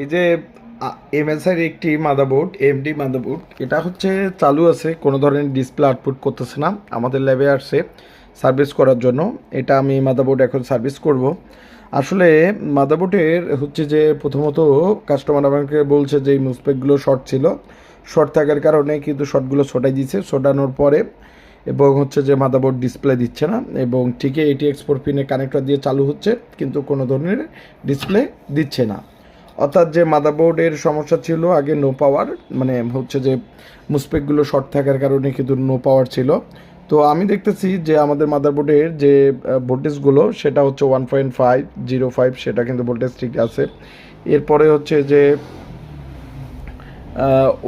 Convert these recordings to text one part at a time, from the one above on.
এই যে এমএসআই একটি মাদারবোর্ড এমডি মাদারবোর্ড এটা হচ্ছে চালু আছে, কোনো ধরনের ডিসপ্লে আউটপুট করতেছে না। আমাদের ল্যাবে আসছে সার্ভিস করার জন্য। এটা আমি মাদারবোর্ড এখন সার্ভিস করব। আসলে মাদারবোর্ডের হচ্ছে যে প্রথমত কাস্টমার আমাকে বলছে যে এই মুসপেকগুলো শর্ট ছিল, শর্ট থাকার কারণে কিন্তু শর্টগুলো ছোটাই দিচ্ছে, ছোটানোর পরে এবং হচ্ছে যে মাদারবোর্ড ডিসপ্লে দিচ্ছে না এবং ঠিকই এটি এক্সপোর্ট পিনে কানেক্টর দিয়ে চালু হচ্ছে কিন্তু কোনো ধরনের ডিসপ্লে দিচ্ছে না। অর্থাৎ যে মাদারবোর্ডের সমস্যা ছিল আগে নো পাওয়ার, মানে হচ্ছে যে মুসপেকগুলো শর্ট থাকার কারণে কিন্তু নো পাওয়ার ছিল। তো আমি দেখতেছি যে আমাদের মাদারবোর্ডের যে ভোল্টেজগুলো সেটা হচ্ছে 1.505, সেটা কিন্তু ভোল্টেজ ঠিক আছে। এরপরে হচ্ছে যে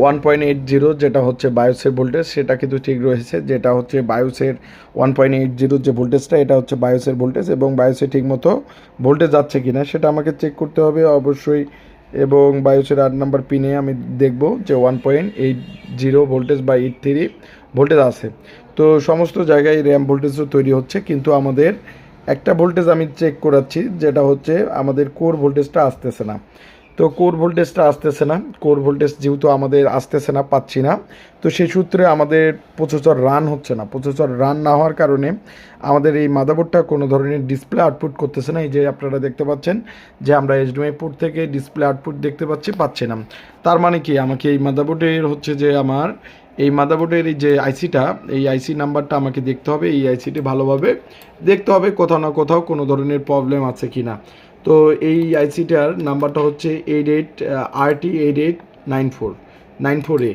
1.80 যেটা হচ্ছে বায়োসের ভোল্টেজ সেটা কিন্তু ঠিক রয়েছে, যেটা হচ্ছে বায়োসের 1.80 যে ভোল্টেজটা এটা হচ্ছে বায়োসের ভোল্টেজ, এবং বায়োসে ঠিকমতো ভোল্টেজ যাচ্ছে কিনা সেটা আমাকে চেক করতে হবে অবশ্যই। এবং বায়োসের 8 নম্বর পিনে আমি দেখব যে 1.80 ভোল্টেজ বা 83 ভোল্টেজ আছে। তো সমস্ত জায়গায় র্যাম ভোল্টেজও তৈরি হচ্ছে, কিন্তু আমাদের একটা ভোল্টেজ আমি চেক করাচ্ছি, যেটা হচ্ছে আমাদের কোর ভোল্টেজটা আসতেছে না। তো কোর ভোল্টেজটা আসতেছে না, কোর ভোল্টেজ যেহেতু আমাদের আসতেছে না, পাচ্ছি না, তো সেই সূত্রে আমাদের প্রসেসর রান হচ্ছে না। প্রসেসর রান না হওয়ার কারণে আমাদের এই মাদারবোর্ডটা কোনো ধরনের ডিসপ্লে আউটপুট করতেছে না। এই যে আপনারা দেখতে পাচ্ছেন যে আমরা এইচডিএমআই পোর্ট থেকে ডিসপ্লে আউটপুট দেখতে পাচ্ছি না। তার মানে কি আমাকে এই মাদারবোর্ডের হচ্ছে যে আমার এই মাদারবোর্ডের এই যে আইসিটা, এই আইসি নাম্বারটা আমাকে দেখতে হবে, এই আইসিটি ভালোভাবে দেখতে হবে কোথাও না কোথাও কোনো ধরনের প্রবলেম আছে কি না। তো এই আইসিটার নাম্বারটা হচ্ছে 88RT8894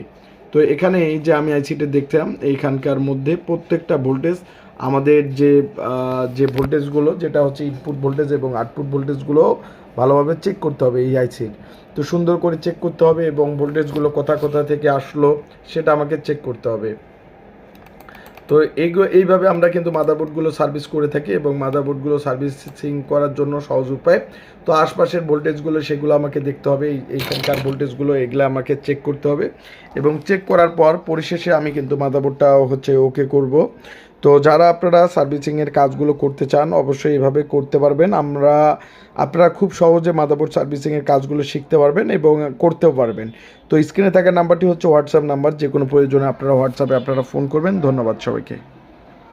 তো এখানে এই যে আমি আইসিটা দেখতাম এইখানকার মধ্যে প্রত্যেকটা ভোল্টেজ আমাদের যে ভোল্টেজগুলো যেটা হচ্ছে ইনপুট ভোল্টেজ এবং আউটপুট ভোল্টেজগুলো ভালোভাবে চেক করতে হবে এই আইসির। তো সুন্দর করে চেক করতে হবে এবং ভোল্টেজগুলো কোথা কোথা থেকে আসলো সেটা আমাকে চেক করতে হবে। তো এইভাবে আমরা কিন্তু মাদারবোর্ডগুলো সার্ভিস করে থাকি এবং মাদারবোর্ডগুলো সার্ভিসিং করার জন্য সহজ উপায়। তো আশপাশের ভোল্টেজগুলো সেগুলো আমাকে দেখতে হবে, এইখানকার ভোল্টেজগুলো এগুলো আমাকে চেক করতে হবে এবং চেক করার পর পরিশেষে আমি কিন্তু মাদারবোর্ডটা হচ্ছে ওকে করব। তো যারা আপনারা সার্ভিসিংয়ের কাজগুলো করতে চান অবশ্যই এভাবে করতে পারবেন। আপনারা খুব সহজে মাদারবোর্ড সার্ভিসিংয়ের কাজগুলো শিখতে পারবেন এবং করতেও পারবেন। তো স্ক্রিনে থাকা নাম্বারটি হচ্ছে হোয়াটসঅ্যাপ নাম্বার, যে কোনো প্রয়োজনে আপনারা হোয়াটসঅ্যাপে ফোন করবেন। ধন্যবাদ সবাইকে।